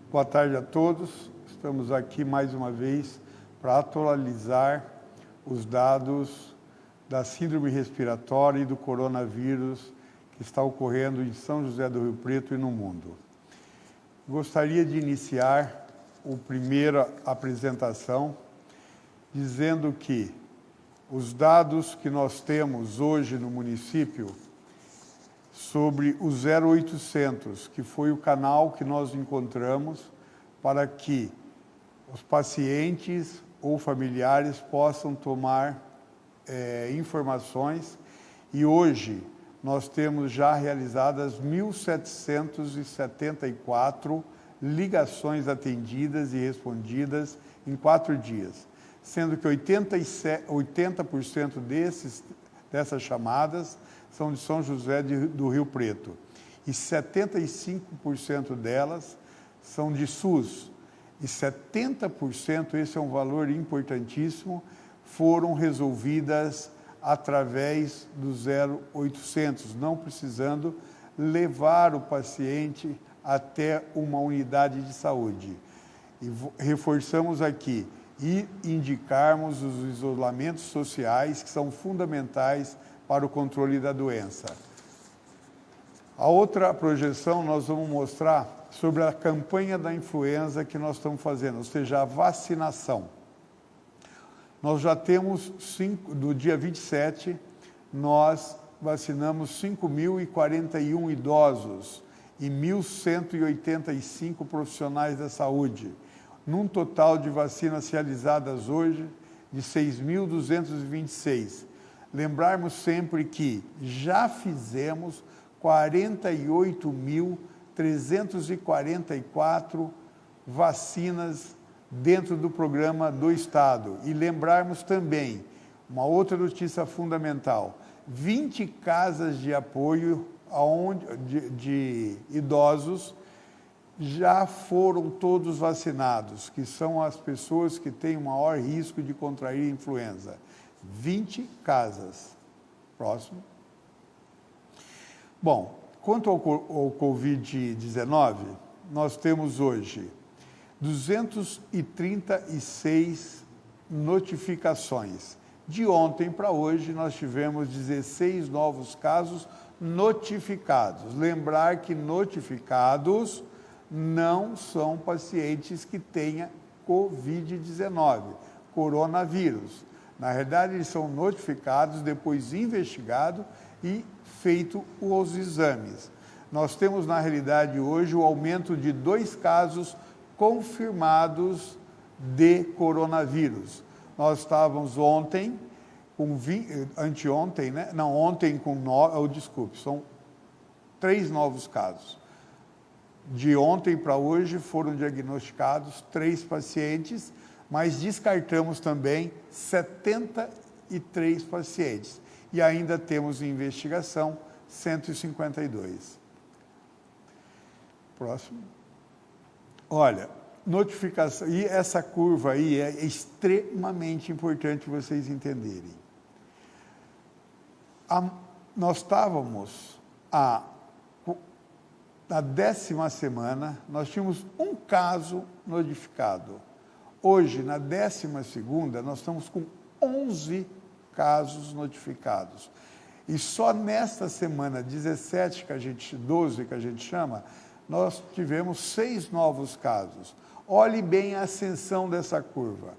Boa tarde a todos. Estamos aqui mais uma vez para atualizar os dados da síndrome respiratória e do coronavírus que está ocorrendo em São José do Rio Preto e no mundo. Gostaria de iniciar a primeira apresentação dizendo que os dados que nós temos hoje no município sobre o 0800, que foi o canal que nós encontramos para que os pacientes ou familiares possam tomar informações, e hoje nós temos já realizadas 1.774 ligações atendidas e respondidas em 4 dias, sendo que 80% dessas chamadas são de São José do Rio Preto e 75% delas são de SUS e 70%, esse é um valor importantíssimo, foram resolvidas através do 0800, não precisando levar o paciente até uma unidade de saúde. E reforçamos aqui e indicarmos os isolamentos sociais que são fundamentais para o controle da doença. A outra projeção nós vamos mostrar sobre a campanha da influenza que nós estamos fazendo, ou seja, a vacinação. Nós já temos, do dia 27, nós vacinamos 5.041 idosos e 1.185 profissionais da saúde, num total de vacinas realizadas hoje de 6.226. Lembrarmos sempre que já fizemos 48.344 vacinas dentro do programa do Estado. E lembrarmos também, uma outra notícia fundamental, 20 casas de apoio de idosos já foram todos vacinados, que são as pessoas que têm o maior risco de contrair influenza. 20 casas. Próximo. Bom, quanto ao Covid-19, nós temos hoje 236 notificações. De ontem para hoje, nós tivemos 16 novos casos notificados. Lembrar que notificados não são pacientes que tenham Covid-19, coronavírus. Na realidade, eles são notificados, depois investigados e feito os exames. Nós temos, na realidade, hoje o aumento de 2 casos confirmados de coronavírus. Nós estávamos ontem com anteontem, né? Não, ontem com são 3 novos casos. De ontem para hoje foram diagnosticados 3 pacientes, mas descartamos também 73 pacientes. E ainda temos em investigação 152. Próximo. Olha, notificação, e essa curva aí é extremamente importante vocês entenderem. Nós estávamos na 10ª semana, nós tínhamos um caso notificado. Hoje, na 12ª, nós estamos com 11 casos notificados. E só nesta semana 17, 12 que a gente chama, nós tivemos 6 novos casos. Olhe bem a ascensão dessa curva.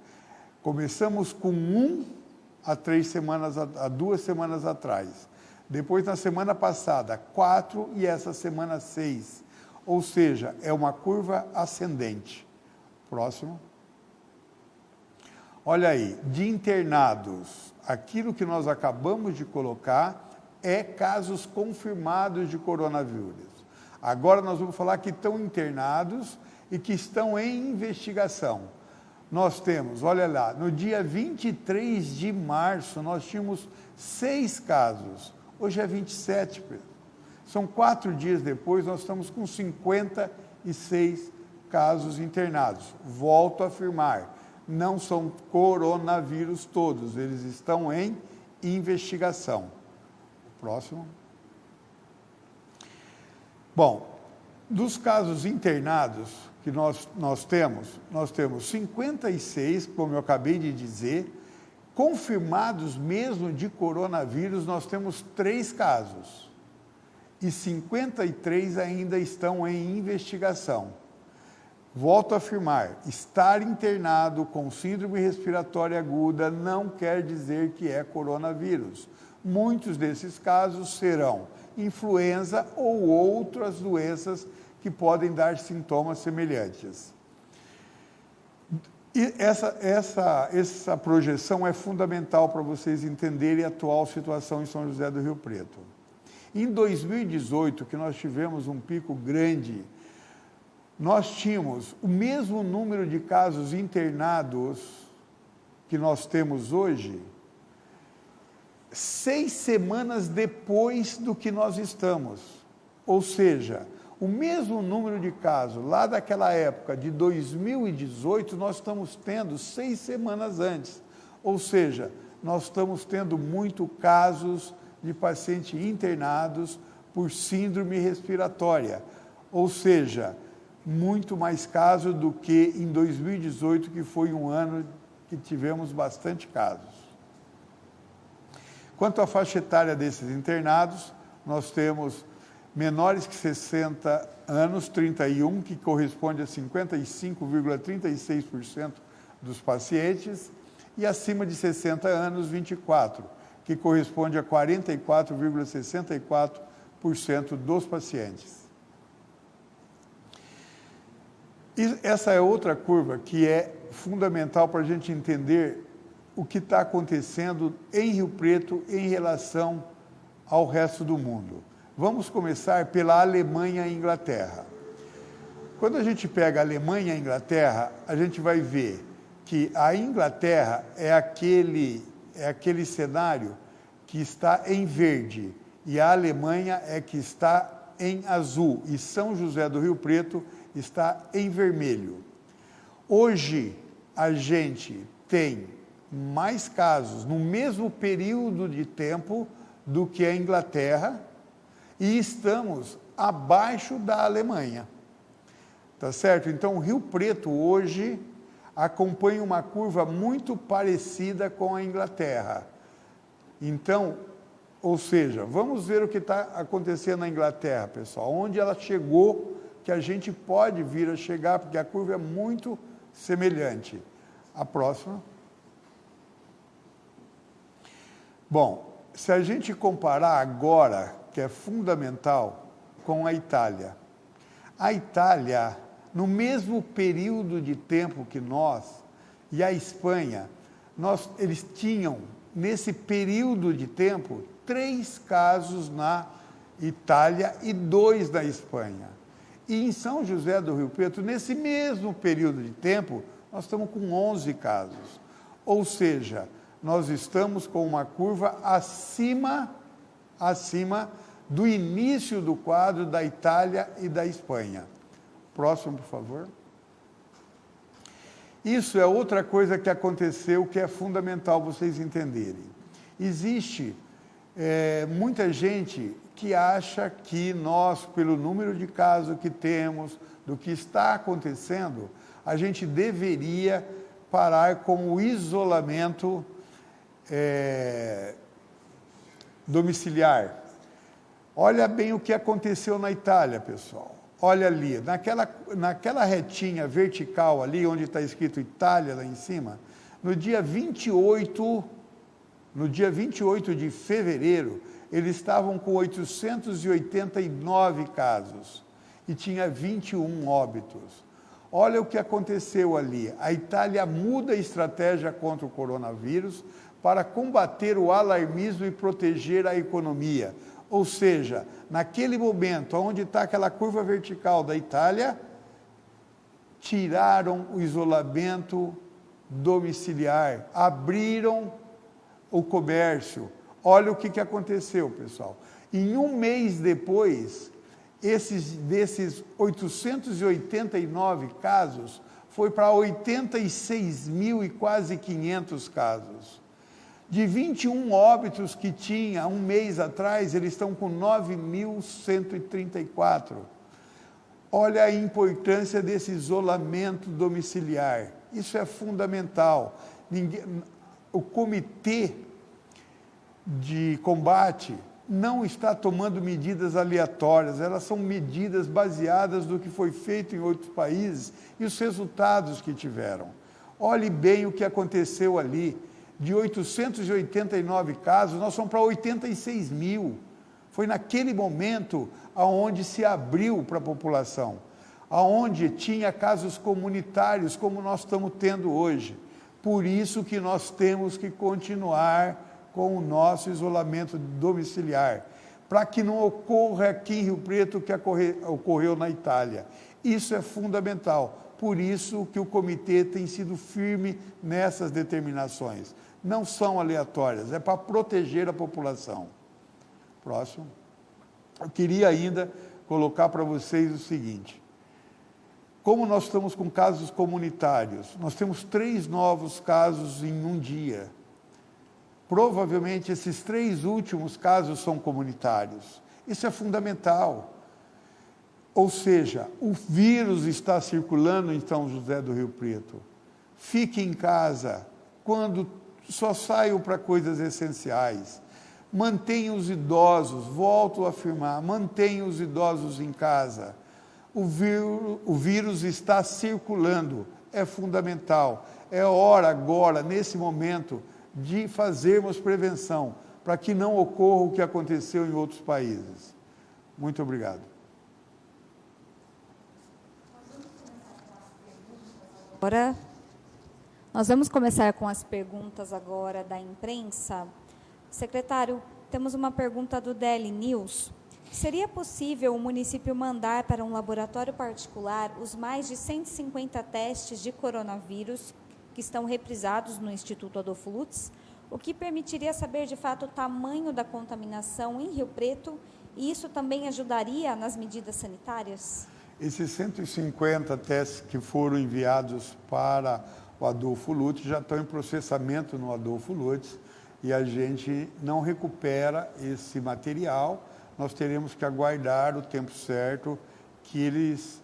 Começamos com 1 há 2 semanas atrás. Depois, na semana passada, 4 e essa semana 6. Ou seja, é uma curva ascendente. Próximo. Olha aí, de internados, aquilo que nós acabamos de colocar é casos confirmados de coronavírus. Agora nós vamos falar que estão internados e que estão em investigação. Nós temos, olha lá, no dia 23 de março, nós tínhamos 6 casos. Hoje é 27, são 4 dias depois, nós estamos com 56 casos internados. Volto a afirmar, não são coronavírus todos, eles estão em investigação. Próximo. Bom, dos casos internados, que nós temos 56, como eu acabei de dizer, confirmados mesmo de coronavírus, nós temos 3 casos. E 53 ainda estão em investigação. Volto a afirmar, estar internado com síndrome respiratória aguda não quer dizer que é coronavírus. Muitos desses casos serão influenza ou outras doenças que podem dar sintomas semelhantes. E essa projeção é fundamental para vocês entenderem a atual situação em São José do Rio Preto. Em 2018, que nós tivemos um pico grande, nós tínhamos o mesmo número de casos internados que nós temos hoje, 6 semanas depois do que nós estamos. Ou seja, o mesmo número de casos lá daquela época de 2018, nós estamos tendo 6 semanas antes. Ou seja, nós estamos tendo muito casos de pacientes internados por síndrome respiratória. Ou seja, muito mais casos do que em 2018, que foi um ano que tivemos bastante casos. Quanto à faixa etária desses internados, nós temos menores que 60 anos, 31, que corresponde a 55,36% dos pacientes, e acima de 60 anos, 24, que corresponde a 44,64% dos pacientes. E essa é outra curva que é fundamental para a gente entender o que está acontecendo em Rio Preto em relação ao resto do mundo. Vamos começar pela Alemanha e Inglaterra. Quando a gente pega a Alemanha e a Inglaterra, a gente vai ver que a Inglaterra é aquele cenário que está em verde e a Alemanha é que está em azul e São José do Rio Preto está em vermelho. Hoje, a gente tem mais casos no mesmo período de tempo do que a Inglaterra e estamos abaixo da Alemanha. Tá certo? Então, o Rio Preto hoje acompanha uma curva muito parecida com a Inglaterra. Então, ou seja, vamos ver o que está acontecendo na Inglaterra, pessoal. Onde ela chegou, que a gente pode vir a chegar, porque a curva é muito semelhante. A próxima. Bom, se a gente comparar agora, que é fundamental, com a Itália. A Itália, no mesmo período de tempo que nós, e a Espanha, eles tinham, nesse período de tempo, 3 casos na Itália e 2 na Espanha. E em São José do Rio Preto, nesse mesmo período de tempo, nós estamos com 11 casos. Ou seja, nós estamos com uma curva acima do início do quadro da Itália e da Espanha. Próximo, por favor. Isso é outra coisa que aconteceu, que é fundamental vocês entenderem. Existe muita gente que acha que nós, pelo número de casos que temos, do que está acontecendo, a gente deveria parar com o isolamento domiciliar. Olha bem o que aconteceu na Itália, pessoal. Olha ali, naquela retinha vertical ali, onde está escrito Itália lá em cima, no dia 28 de fevereiro, eles estavam com 889 casos e tinha 21 óbitos. Olha o que aconteceu ali. A Itália muda a estratégia contra o coronavírus para combater o alarmismo e proteger a economia. Ou seja, naquele momento, onde está aquela curva vertical da Itália, tiraram o isolamento domiciliar, abriram o comércio. Olha o que aconteceu, pessoal. Em um mês depois, desses 889 casos, foi para 86 mil e quase 500 casos. De 21 óbitos que tinha um mês atrás, eles estão com 9.134. Olha a importância desse isolamento domiciliar. Isso é fundamental. O comitê de combate não está tomando medidas aleatórias, elas são medidas baseadas no que foi feito em outros países e os resultados que tiveram. Olhe bem o que aconteceu ali. De 889 casos, nós fomos para 86 mil. Foi naquele momento aonde se abriu para a população, aonde tinha casos comunitários, como nós estamos tendo hoje. Por isso que nós temos que continuar com o nosso isolamento domiciliar, para que não ocorra aqui em Rio Preto o que ocorreu na Itália. Isso é fundamental. Por isso que o comitê tem sido firme nessas determinações. Não são aleatórias, é para proteger a população. Próximo. Eu queria ainda colocar para vocês o seguinte: como nós estamos com casos comunitários, nós temos 3 novos casos em um dia. Provavelmente esses 3 últimos casos são comunitários. Isso é fundamental. Ou seja, o vírus está circulando em São José do Rio Preto. Fique em casa, quando só saiam para coisas essenciais. Mantenha os idosos, volto a afirmar, mantenha os idosos em casa. O vírus está circulando, é fundamental. É hora agora, nesse momento, de fazermos prevenção, para que não ocorra o que aconteceu em outros países. Muito obrigado. Agora, nós vamos começar com as perguntas agora da imprensa. Secretário, temos uma pergunta do Daily News. Seria possível o município mandar para um laboratório particular os mais de 150 testes de coronavírus que estão reprisados no Instituto Adolfo Lutz, o que permitiria saber de fato o tamanho da contaminação em Rio Preto, e isso também ajudaria nas medidas sanitárias? Esses 150 testes que foram enviados para o Adolfo Lutz já estão em processamento no Adolfo Lutz, e a gente não recupera esse material. Nós teremos que aguardar o tempo certo que eles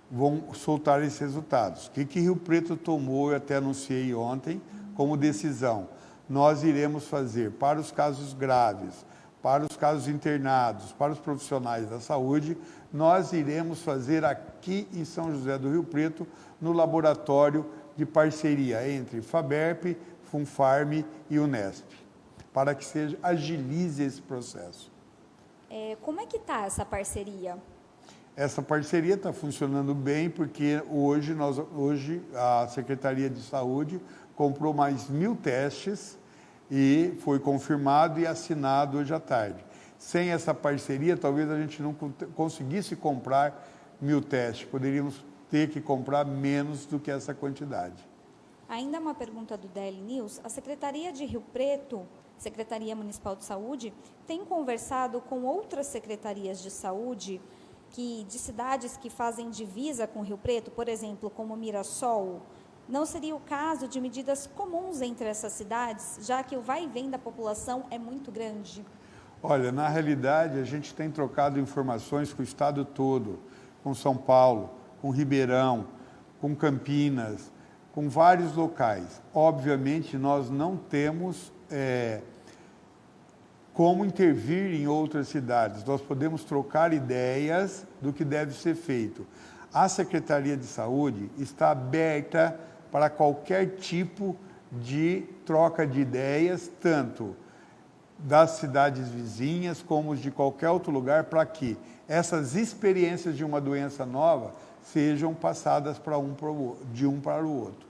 vão soltar esses resultados. O que Rio Preto tomou, eu até anunciei ontem, como decisão? Nós iremos fazer para os casos graves, para os casos internados, para os profissionais da saúde, nós iremos fazer aqui em São José do Rio Preto, no laboratório de parceria entre FABERP, Funfarm e Unesp, para que agilize esse processo. Como é que está essa parceria? Essa parceria está funcionando bem, porque hoje a Secretaria de Saúde comprou mais 1.000 testes e foi confirmado e assinado hoje à tarde. Sem essa parceria, talvez a gente não conseguisse comprar 1.000 testes, poderíamos ter que comprar menos do que essa quantidade. Ainda uma pergunta do Daily News. A Secretaria de Rio Preto, Secretaria Municipal de Saúde, tem conversado com outras secretarias de saúde de cidades que fazem divisa com Rio Preto, por exemplo, como Mirassol. Não seria o caso de medidas comuns entre essas cidades, já que o vai e vem da população é muito grande? Olha, na realidade, a gente tem trocado informações com o estado todo, com São Paulo, com Ribeirão, com Campinas, com vários locais. Obviamente, nós não temos como intervir em outras cidades. Nós podemos trocar ideias do que deve ser feito. A Secretaria de Saúde está aberta para qualquer tipo de troca de ideias, tanto das cidades vizinhas como de qualquer outro lugar, para que essas experiências de uma doença nova sejam passadas de um para o outro.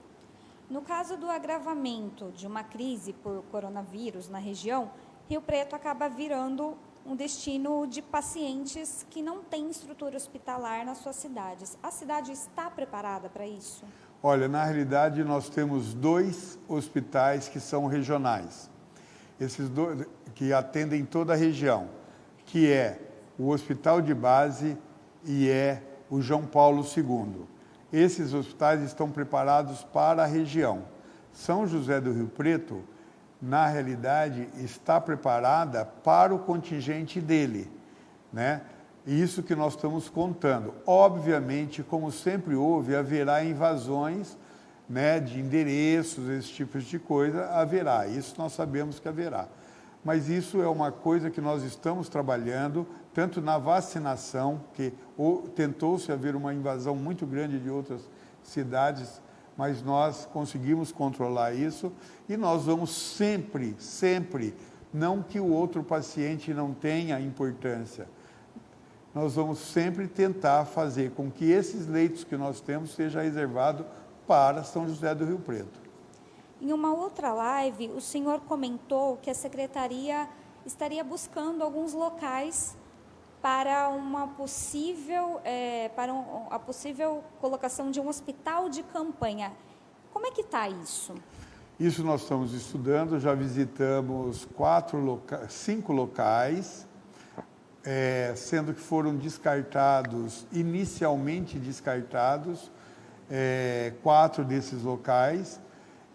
No caso do agravamento de uma crise por coronavírus na região, Rio Preto acaba virando um destino de pacientes que não têm estrutura hospitalar nas suas cidades. A cidade está preparada para isso? Olha, na realidade, nós temos 2 hospitais que são regionais. Esses 2 que atendem toda a região, que é o Hospital de Base e o João Paulo II. Esses hospitais estão preparados para a região. São José do Rio Preto, na realidade, está preparada para o contingente dele, né? Isso que nós estamos contando. Obviamente, como sempre houve, haverá invasões, né, de endereços, esse tipo de coisa, haverá. Isso nós sabemos que haverá. Mas isso é uma coisa que nós estamos trabalhando, tanto na vacinação, que tentou-se haver uma invasão muito grande de outras cidades, mas nós conseguimos controlar isso e nós vamos sempre, não que o outro paciente não tenha importância, nós vamos sempre tentar fazer com que esses leitos que nós temos seja reservado para São José do Rio Preto. Em uma outra live, o senhor comentou que a secretaria estaria buscando alguns locais para uma possível, a possível colocação de um hospital de campanha. Como é que está isso? Isso nós estamos estudando, já visitamos 5 locais, sendo que foram inicialmente descartados, 4 desses locais,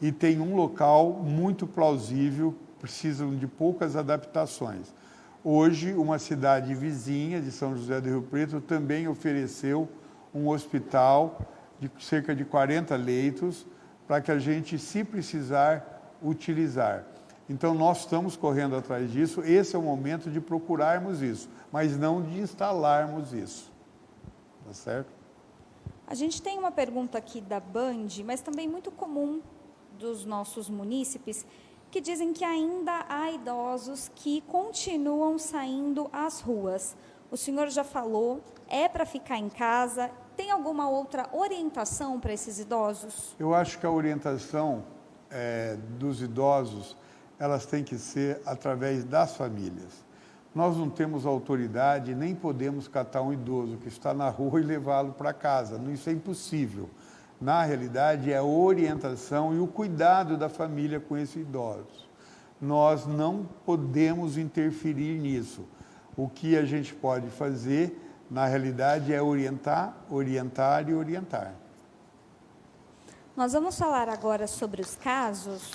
e tem um local muito plausível, precisam de poucas adaptações. Hoje, uma cidade vizinha de São José do Rio Preto também ofereceu um hospital de cerca de 40 leitos, para que a gente, se precisar, utilizar. Então, nós estamos correndo atrás disso, esse é o momento de procurarmos isso, mas não de instalarmos isso. Tá certo? A gente tem uma pergunta aqui da Band, mas também muito comum dos nossos munícipes, que dizem que ainda há idosos que continuam saindo às ruas. O senhor já falou, é para ficar em casa. Tem alguma outra orientação para esses idosos? Eu acho que a orientação dos idosos, elas têm que ser através das famílias. Nós não temos autoridade, nem podemos catar um idoso que está na rua e levá-lo para casa. Isso é impossível. Na realidade, é a orientação e o cuidado da família com esse idoso. Nós não podemos interferir nisso. O que a gente pode fazer, na realidade, é orientar, orientar e orientar. Nós vamos falar agora sobre os casos.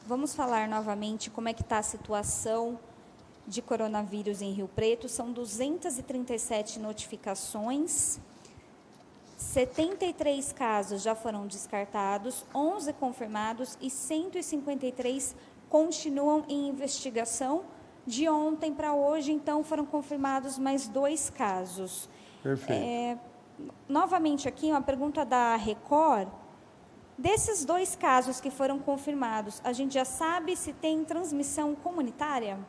Vamos falar novamente como é que está a situação de coronavírus em Rio Preto. São 237 notificações. 73 casos já foram descartados, 11 confirmados e 153 continuam em investigação. De ontem para hoje, então, foram confirmados mais 2 casos. Perfeito. Novamente aqui, uma pergunta da Record. Desses 2 casos que foram confirmados, a gente já sabe se tem transmissão comunitária?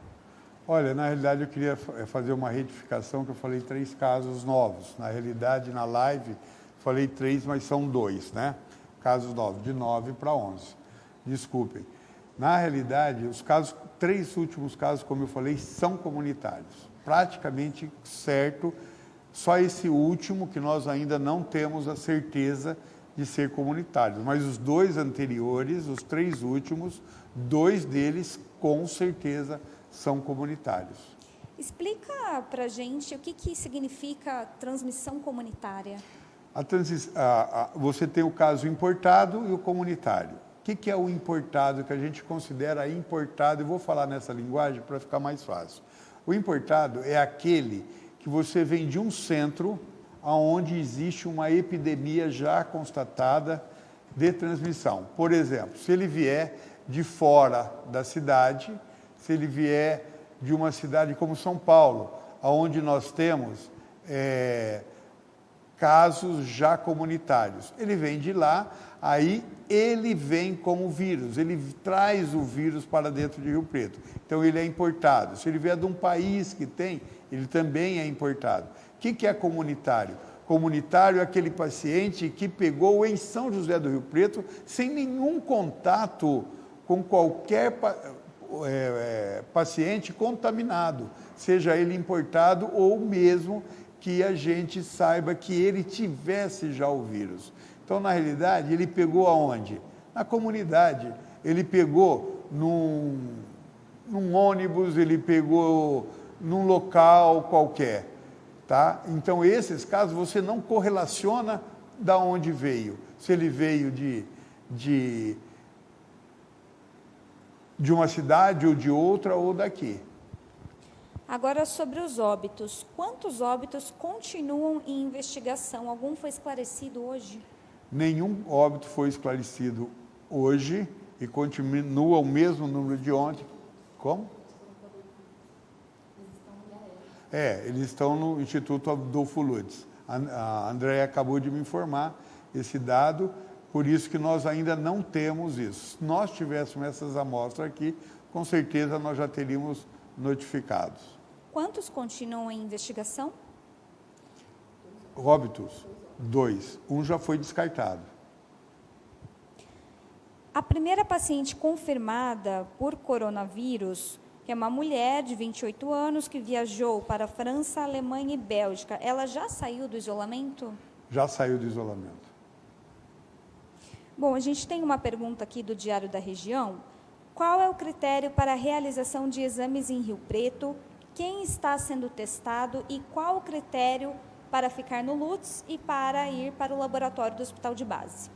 Olha, na realidade, eu queria fazer uma retificação, que eu falei 3 casos novos. Na realidade, na live, falei 3, mas são 2, né? Casos novos, de 9 para 11. Desculpem. Na realidade, os 3 últimos casos, como eu falei, são comunitários. Praticamente certo, só esse último que nós ainda não temos a certeza de ser comunitário. Mas os 2 anteriores, os 3 últimos, 2 deles com certeza são comunitários. Explica para a gente o que significa transmissão comunitária. Você tem o caso importado e o comunitário. O que é o importado, que a gente considera importado? Eu vou falar nessa linguagem para ficar mais fácil. O importado é aquele que você vem de um centro onde existe uma epidemia já constatada de transmissão. Por exemplo, se ele vier de fora da cidade, se ele vier de uma cidade como São Paulo, onde nós temos casos já comunitários. Ele vem de lá, aí ele vem como vírus, ele traz o vírus para dentro de Rio Preto. Então ele é importado. Se ele vier de um país que tem, ele também é importado. O que é comunitário? Comunitário é aquele paciente que pegou em São José do Rio Preto sem nenhum contato com qualquer paciente contaminado, seja ele importado ou mesmo que a gente saiba que ele tivesse já o vírus. Então, na realidade, ele pegou aonde? Na comunidade. Ele pegou num ônibus, ele pegou num local qualquer. Tá? Então, esses casos você não correlaciona da onde veio. Se ele veio de uma cidade ou de outra ou daqui. Agora, sobre os óbitos. Quantos óbitos continuam em investigação? Algum foi esclarecido hoje? Nenhum óbito foi esclarecido hoje e continua o mesmo número de ontem. Como? Eles estão no Instituto Adolfo Lutz. A Andréia acabou de me informar esse dado, por isso que nós ainda não temos isso. Se nós tivéssemos essas amostras aqui, com certeza nós já teríamos notificados. Quantos continuam em investigação? Óbitos, 2. Um já foi descartado. A primeira paciente confirmada por coronavírus, que é uma mulher de 28 anos que viajou para a França, Alemanha e Bélgica, ela já saiu do isolamento? Já saiu do isolamento. Bom, a gente tem uma pergunta aqui do Diário da Região. Qual é o critério para a realização de exames em Rio Preto? Quem está sendo testado e qual o critério para ficar no Lutz e para ir para o laboratório do Hospital de Base?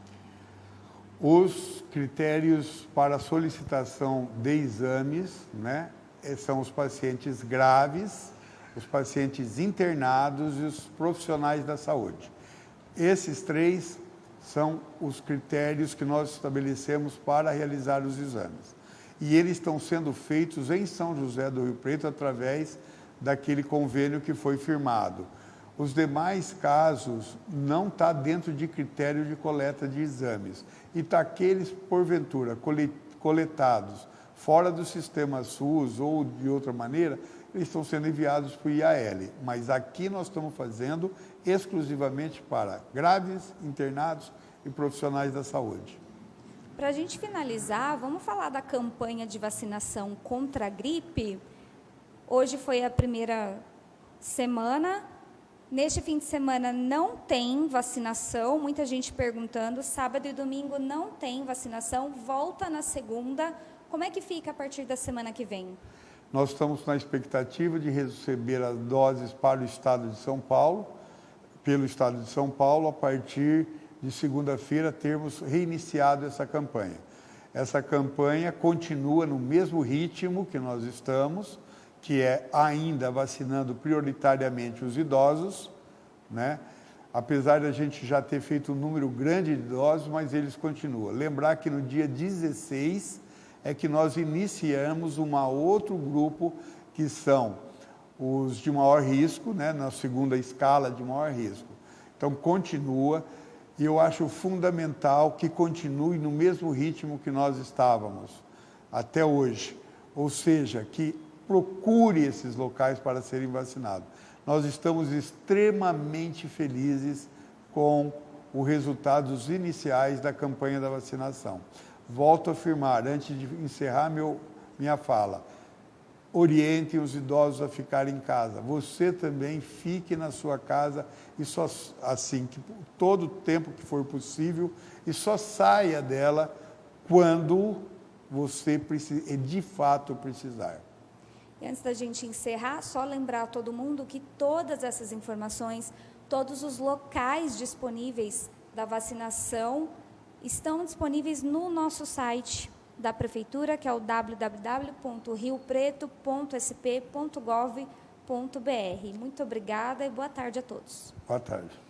Os critérios para solicitação de exames, né, são os pacientes graves, os pacientes internados e os profissionais da saúde. Esses 3 são os critérios que nós estabelecemos para realizar os exames. E eles estão sendo feitos em São José do Rio Preto através daquele convênio que foi firmado. Os demais casos não está dentro de critério de coleta de exames. E está aqueles, porventura, coletados fora do sistema SUS ou de outra maneira, eles estão sendo enviados para o IAL. Mas aqui nós estamos fazendo exclusivamente para graves, internados e profissionais da saúde. Para a gente finalizar, vamos falar da campanha de vacinação contra a gripe. Hoje foi a primeira semana. Neste fim de semana não tem vacinação, muita gente perguntando, sábado e domingo não tem vacinação, volta na segunda. Como é que fica a partir da semana que vem? Nós estamos na expectativa de receber as doses para o estado de São Paulo, pelo estado de São Paulo, a partir de segunda-feira termos reiniciado essa campanha. Essa campanha continua no mesmo ritmo que nós estamos, que é ainda vacinando prioritariamente os idosos, né? Apesar de a gente já ter feito um número grande de idosos, mas eles continuam. Lembrar que no dia 16 é que nós iniciamos um outro grupo, que são os de maior risco, né? Na segunda escala de maior risco. Então, continua, e eu acho fundamental que continue no mesmo ritmo que nós estávamos até hoje. Ou seja, que procure esses locais para serem vacinados. Nós estamos extremamente felizes com os resultados iniciais da campanha da vacinação. Volto a afirmar, antes de encerrar minha fala, orientem os idosos a ficarem em casa. Você também fique na sua casa e só assim, que todo o tempo que for possível, e só saia dela quando você de fato precisar. E antes da gente encerrar, só lembrar a todo mundo que todas essas informações, todos os locais disponíveis da vacinação estão disponíveis no nosso site da Prefeitura, que é o www.riopreto.sp.gov.br. Muito obrigada e boa tarde a todos. Boa tarde.